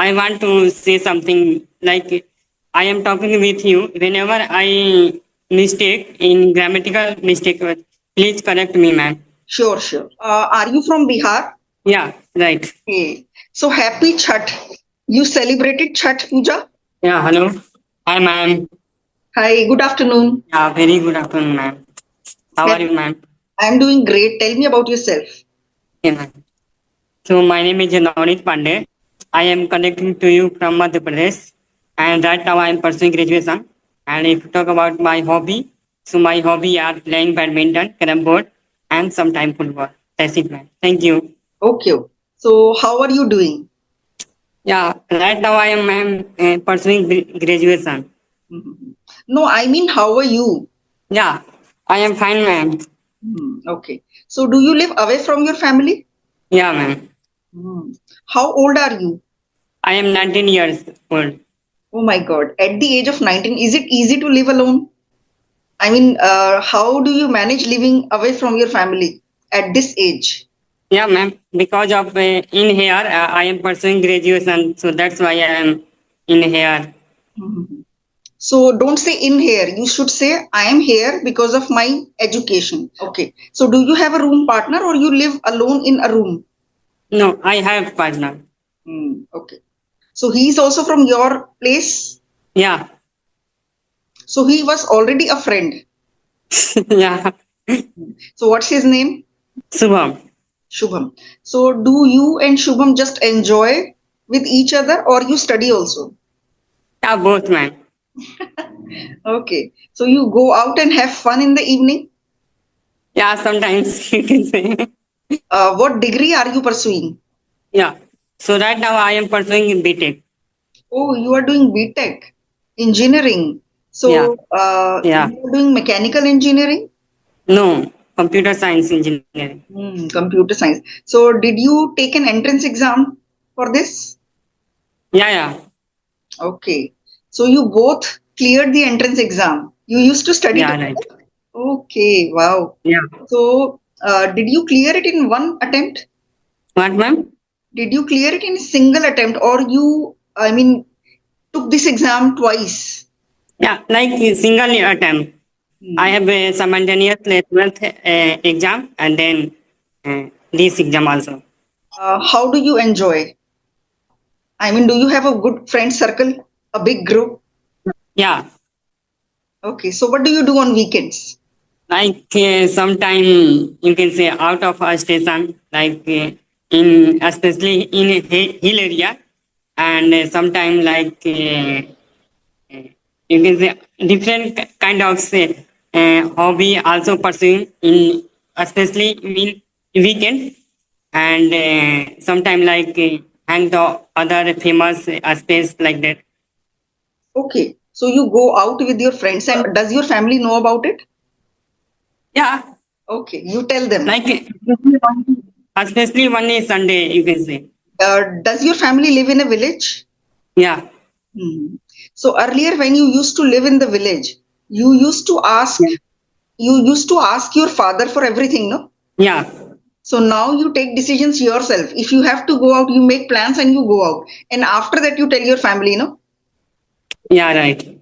I want to say something like I am talking with you. Whenever I mistake in grammatical mistake, please correct me, ma'am. Sure, sure. Are you from Bihar? Yeah, right. Okay. So happy Chhat. You celebrated Chhat Puja? Yeah, hello. Hi, ma'am. Hi, good afternoon. Yeah, very good afternoon, ma'am. How are you, ma'am? I'm doing great. Tell me about yourself. Okay, ma'am. So my name is Navneet Pandey. I am connecting to you from Madhya Pradesh, and right now I am pursuing graduation. And if you talk about my hobby, so my hobby are playing badminton, carom board, and sometimes football. That's it, man. Thank you. Okay. So how are you doing? Yeah, right now I am pursuing graduation. Mhm. No, I mean, how are you? Yeah, I am fine, ma'am. Okay. So do you live away from your family? Yeah, ma'am. How old are you? I am 19 years old. Oh my God. At the age of 19, is it easy to live alone? I mean, how do you manage living away from your family at this age? Yeah, ma'am. Because of in here, I am pursuing graduation, so that's why I am in here. Mhm. So don't say in here. You should say I am here because of my education. Okay. So do you have a room partner or you live alone in a room? No, I have partner. Okay. So he is also from your place. Yeah, So he was already a friend. yeah. So what's his name? Subham. Shubham. So do you and Shubham just enjoy with each other or you study also? Yeah, both, man. Okay. So you go out and have fun in the evening? Yeah, sometimes you can say. What degree are you pursuing? Yeah. So right now I am pursuing BTech. Oh, you are doing BTech, engineering. Yeah, So yeah. you are doing mechanical engineering? No, computer science engineering. Computer science. So did you take an entrance exam for this? Yeah, yeah, Okay. So you both cleared the entrance exam. You used to study yeah, right. together? Okay, wow. Yeah. So did you clear it in one attempt? What, ma'am? Did you clear it in a single attempt or you, I mean, took this exam twice? Yeah, like a single attempt. I Hmm. have a simultaneous 12th exam and then this exam also. How do you enjoy? I mean, do you have a good friend circle, a big group? Yeah, Okay, so what do you do on weekends? like sometime you can say out of our station, like in especially in a hill area, and sometime like you can say different kind of say hobby also pursuing in especially in weekend, and sometime like hang the other famous space like that. Okay, so you go out with your friends, and does your family know about it? Yeah, Okay, you tell them. like especially one is Sunday you can say. Does your family live in a village? Yeah, Hmm. So earlier, when you used to live in the village, you used to ask you used to ask your father for everything, no? yeah, So now you take decisions yourself. If you have to go out, you make plans and you go out. And after that, you tell your family, no? yeah, right.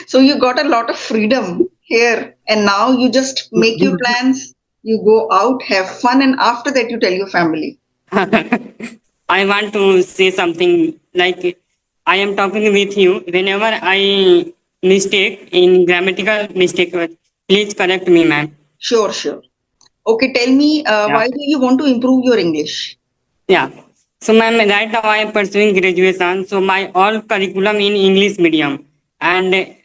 So you got a lot of freedom here. And now you just make your plans, you go out, have fun, and after that, you tell your family. I want to say something like I am talking with you. Whenever I mistake in grammatical mistake, please correct me, ma'am. Sure, sure. Okay, tell me, Yeah, why do you want to improve your English? yeah. So, ma'am, right now I am pursuing graduation. So, my all curriculum in English medium and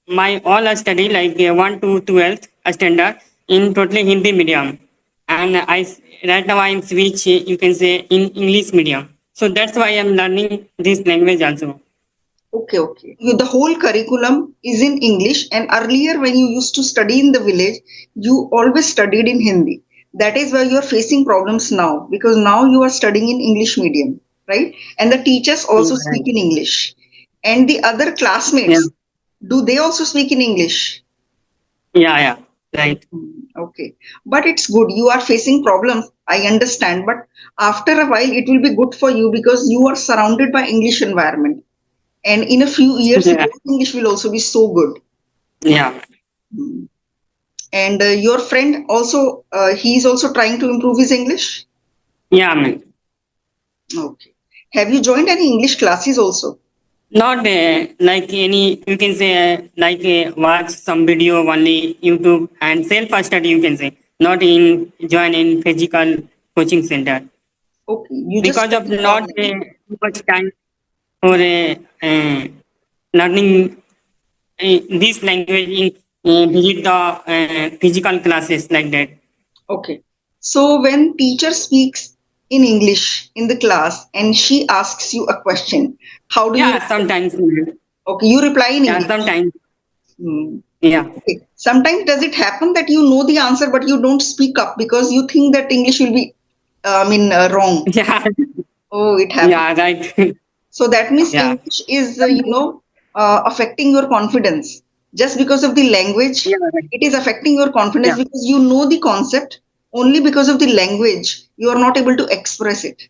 my all study like 1 to 12th standard in totally Hindi medium. And right now I am switch, you can say, in English medium. So that's why I am learning this language also. Okay, okay. The whole curriculum is in English, and earlier, when you used to study in the village, you always studied in Hindi. That is why you are facing problems now because now you are studying in English medium, right? And the teachers Yeah, also right. speak in English. And the other Yeah, classmates, do they also speak in English? yeah, right. Okay, but it's good. You are facing problems. I understand, but after a while it will be good for you because you are surrounded by English environment. And in a few years, Yeah. your English will also be so good. Yeah. And your friend also, he is also trying to improve his English. Yeah, ma'am. Okay. Have you joined any English classes also? Not like any, you can say, like watch some video only YouTube and self study, you can say. Not in join in physical coaching center Okay. You just because of study not online. too much time for learning this language in visit the physical classes like that. Okay. So when teacher speaks in English in the class and she asks you a question, how do you Yeah, reply? sometimes. Okay, you reply in Yeah, English. sometimes. Hmm. Yeah. Okay. Sometimes does it happen that you know the answer but you don't speak up because you think that English will be, wrong? Yeah. Oh, it happens. Yeah, right. So that means Yeah. English is, affecting your confidence. Just because of the language, Yeah, right. it is affecting your confidence Yeah. because you know the concept. Only because of the language, you are not able to express it.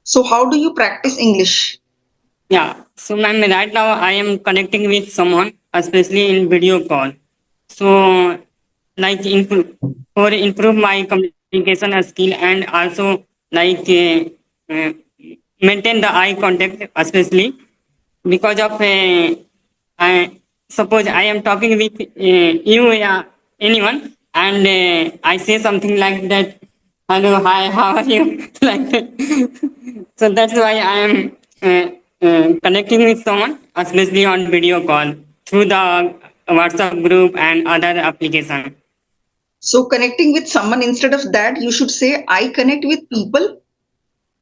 So how do you practice English? Yeah. So, ma'am, right now I am connecting with someone, especially in video call. So, like for improve my communication skill and also like maintain the eye contact, especially because of I suppose I am talking with you, anyone, and I say something like that. Hello, hi, how are you? Like that. So that's why I am connecting with someone, especially on video call through the WhatsApp group and other application. So connecting with someone, instead of that, you should say, I connect with people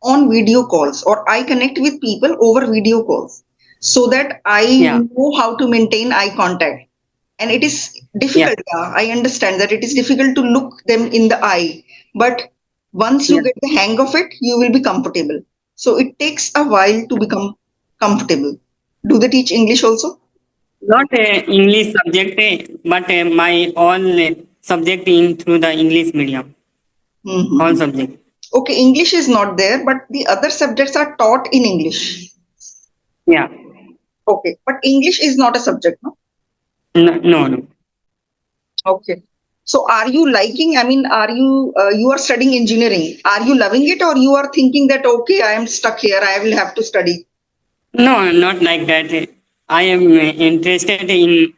on video calls, or I connect with people over video calls, so that I Yeah, know how to maintain eye contact. And it is yeah, difficult. Yeah, I understand that it is difficult to look them in the eye, but once yeah. you get the hang of it, you will be comfortable. So it takes a while to become comfortable. Do they teach English also? Not English subject, but my all subject in through the English medium, all Hmm. subject. Okay, English is not there, but the other subjects are taught in English. Yeah, Okay, but English is not a subject, no? no, no, no. Okay. So are you liking, I mean, are you, you are studying engineering. Are you loving it, or you are thinking that, okay, I am stuck here, I will have to study? No, not like that. I am interested in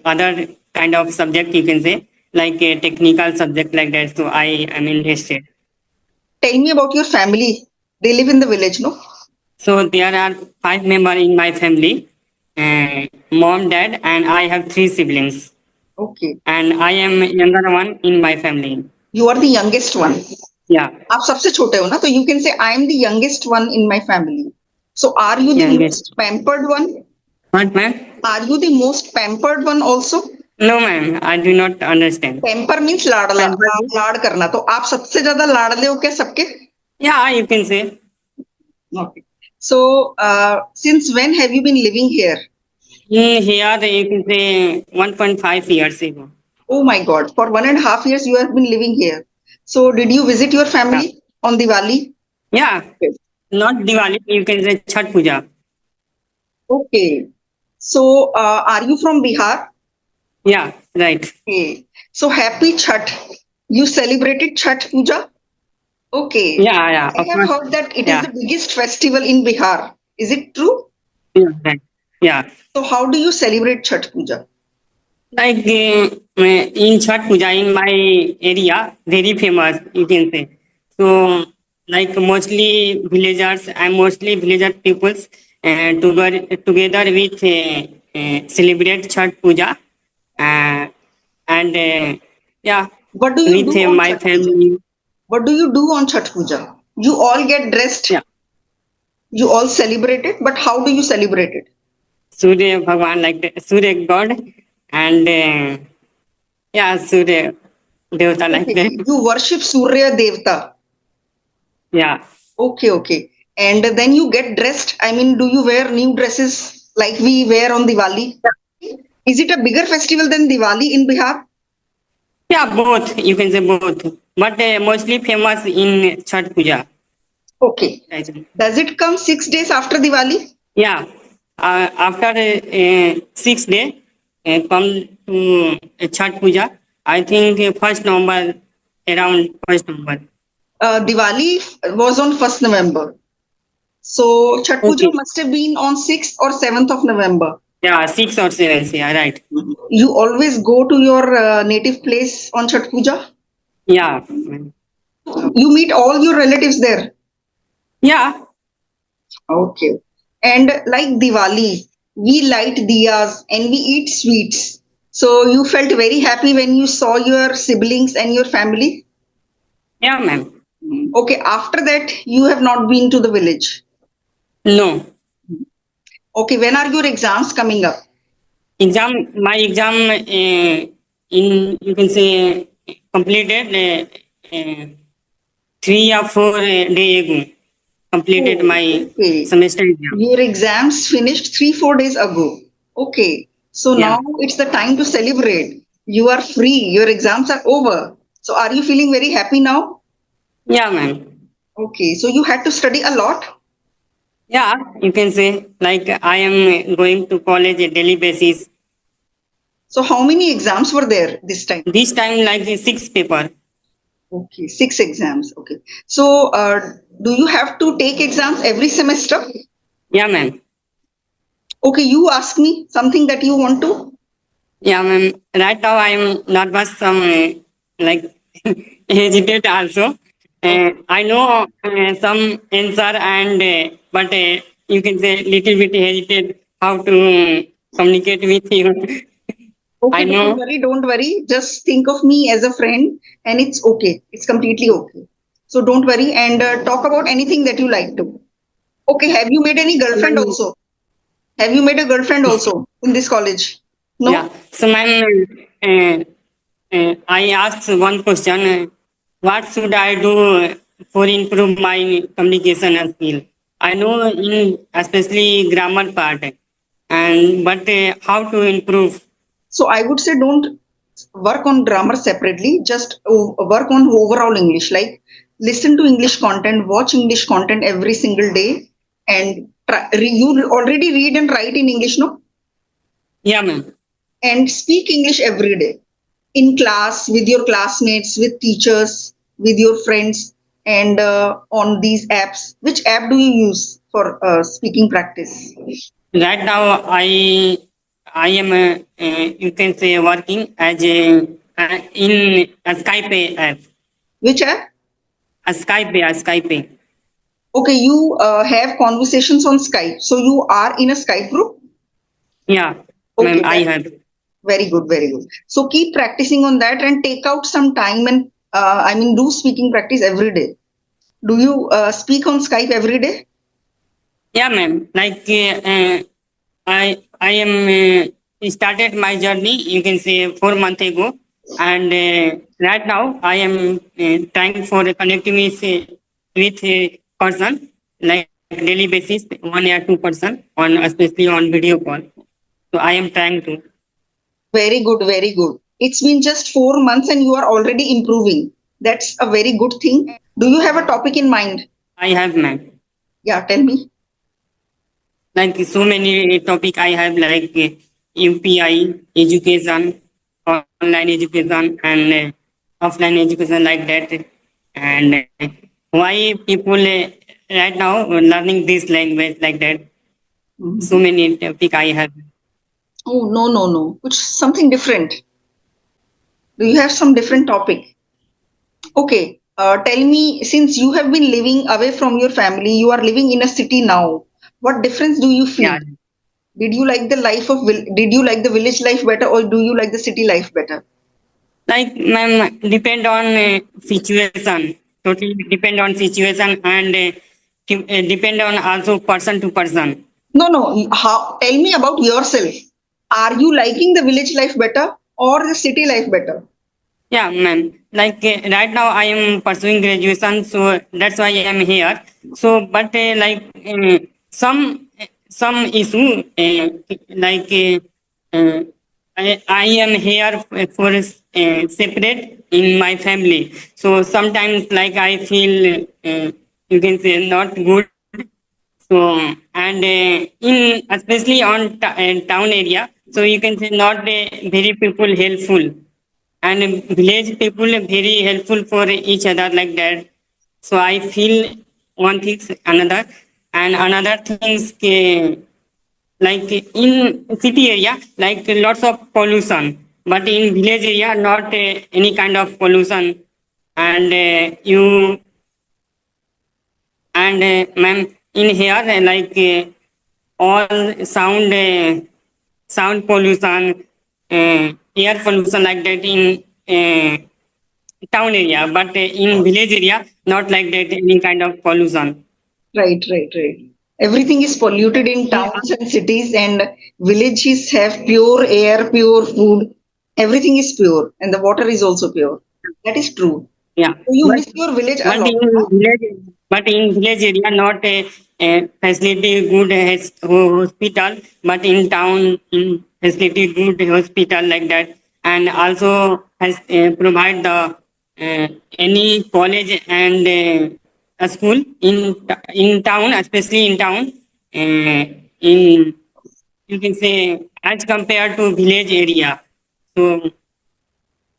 other kind of subject, you can say, like a technical subject like that. So I am interested. Tell me about your family. They live in the village, no? So there are five members in my family, mom, dad, and I have three siblings. Okay. And I am younger one in my family. You are the youngest one. Yeah, आप सबसे छोटे हो ना, so you can say I am the youngest one in my family. So are you the youngest. most pampered one? What, ma'am? Are you the most pampered one also? No, ma'am. I do not understand. Pamper means लाडला, Pampered? लाड करना. तो आप सबसे ज्यादा लाडले हो क्या सबके? Yeah, you can say. Okay. So since when have you been living here? Here you can say 1.5 years ago. Oh my God, for 1.5 years you have been living here. So did you visit your Yeah. family on Diwali? Yeah, Okay. not Diwali. You can say Chhat Puja. Okay. So are you from Bihar? Yeah, right. Okay. So happy Chhat. You celebrated Chhat Puja? Okay. Yeah, yeah. I Of have course. heard that it is Yeah, the biggest festival in Bihar. Is it true? yeah, right. Yeah. So how do you celebrate Chhat Puja? Like in Chhat Puja in my area, very famous, you can say. So, like mostly villagers and mostly villager peoples together with celebrate Chhat Puja. Uh, and yeah, What do you do with on my Chhat Puja? family. What do you do on Chhat Puja? You all get dressed, Yeah. you all celebrate it, but how do you celebrate it? Surya Bhagwan, like the Surya God, and yeah, Surya Devata, like Okay, that. you worship Surya Devta. Yeah, Okay, okay. And then you get dressed. I mean, do you wear new dresses like we wear on Diwali? Is it a bigger festival than Diwali in Bihar? yeah, both. You can say both, but mostly famous in Chhat Puja. Okay. Right. Does it come 6 days after Diwali? Yeah. After 6 day, come to Chhat Puja. I think 1st November, around 1st November. Diwali was on 1st November. So Chhat Puja Okay. must have been on 6th or 7th of November. Yeah, 6 or 7. Yeah, right. You always go to your native place on Chhat Puja? Yeah. You meet all your relatives there? Yeah. Okay. And like Diwali, we light diyas and we eat sweets. So you felt very happy when you saw your siblings and your family? Yeah, ma'am. Okay, after that, you have not been to the village. No. Okay, when are your exams coming up? My exam in, you can say, completed 3 or 4 day ago. Completed Oh, my okay. semester exam. Your exams finished 3, 4 days ago. Okay. So Yeah. now it's the time to celebrate. You are free. Your exams are over. So are you feeling very happy now? Yeah, ma'am. Okay. So you had to study a lot. Yeah, you can say, like, I am going to college a daily basis. So how many exams were there this time? This time, like, 6 paper. Okay, 6 exams. Okay. So do you have to take exams every semester? Yeah, ma'am. Okay, you ask me something that you want to. Yeah, ma'am. Right now, I am nervous, some like hesitate also. I know some answer, and but you can say little bit hesitate how to communicate with you. I Okay, don't know. worry, don't worry. Just think of me as a friend, and it's okay. It's completely okay. So don't worry and talk about anything that you like to. Okay, have you made any So, girlfriend ma'am, also? Have you made a girlfriend also in this college? yeah. No? So, ma'am, I asked one question. What should I do for improve my communication skill? I know in especially grammar part, and but how to improve? So I would say don't work on grammar separately, just work on overall English. Like listen to English content, watch English content every single day, and you already read and write in English, no? Yeah, ma'am. And speak English every day in class, with your classmates, with teachers, with your friends, and on these apps. Which app do you use for speaking practice? Right now, I am you can say working as a in a Skype app, Which app? a Skype. Okay, you have conversations on Skype. So you are in a Skype group? Yeah, ma'am. Okay, I have. very good, very good. So keep practicing on that and take out some time and do speaking practice every day. Do you speak on Skype every day? Yeah, ma'am. Like I am started my journey. You can say 4 months ago, and right now I am trying for connecting with a person like daily basis, 1 or 2 person on especially on video call. So I am trying to. Very good, very good. It's been just 4 months and you are already improving. That's a very good thing. Do you have a topic in mind? I have, ma'am. Yeah, tell me. Like so many topic I have, like UPI, education, online education, and offline education, like that. And why people right now learning this language, like that. So Mhm. many topic I have. Oh, no, no, no. Which something different. Do you have some different topic? Okay, tell me, since you have been living away from your family, you are living in a city now. What difference do you feel? Yeah, Did you like the did you like the village life better or do you like the city life better? like ma'am, depend on situation. Totally depend on situation, and depend on also person to person. No, no. How, tell me about yourself. Are you liking the village life better or the city life better? Yeah, ma'am. Like right now, I am pursuing graduation, so that's why I am here. So, but some issue like I am here for separate in my family. So sometimes, like I feel you can say not good. So and in especially on town area, so you can say not very people helpful, and village people are very helpful for each other like that. So I feel one thing another, and another things like in city area like lots of pollution, but in village area not any kind of pollution. And you and ma'am, in here all sound pollution, air pollution like that in uh, town area, but in village area not like that any kind of pollution. Right, right, right. Everything is polluted in towns and cities, and villages have pure air, pure food. Everything is pure, and the water is also pure. That is true. Yeah, So you but miss your village a but lot, in huh? village, but in village area not a facility good hospital, but in town in facility good hospital like that, and also has provide the any college and a school in town, especially in town, in you can say as compared to village area. So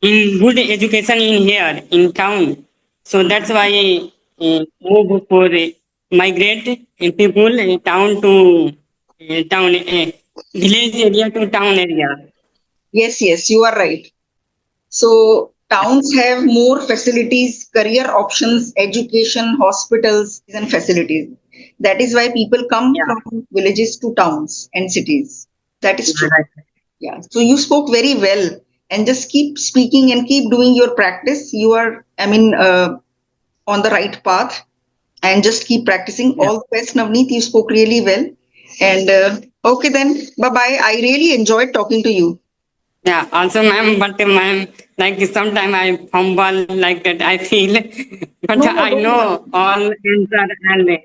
in good education in here in town. So that's why move for migrate people town to town, village area to town area. Yes, yes, you are right. So towns have more facilities, career options, education, hospitals, and facilities. That is why people come Yeah, from villages to towns and cities. That is yeah, true. right. Yeah. So you spoke very well, and just keep speaking and keep doing your practice. You are, on the right path, and just keep practicing. Yeah, All the best, Navneet. You spoke really well. And okay, then, bye bye. I really enjoyed talking to you. yeah. Also, ma'am, but ma'am, like sometime I fumble like that. I feel, but No, no, I don't know worry. all answer and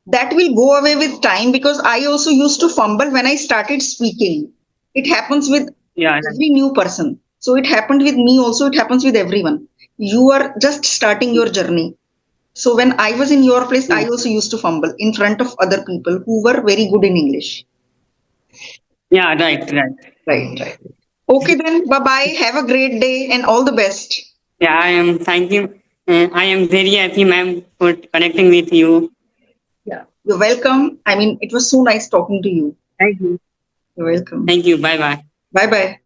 That will go away with time because I also used to fumble when I started speaking. It happens with yeah, every new person. So it happened with me also, it happens with everyone. You are just starting your journey. So when I was in your place, yeah, I also used to fumble in front of other people who were very good in English. yeah, right, right. Right, right. Okay, then, bye bye. Have a great day and all the best. Yeah, I am. Thank you. I am very happy, ma'am, for connecting with you. Yeah. You're welcome. I mean, it was so nice talking to you. Thank you. You're welcome. Thank you. Bye bye. Bye bye.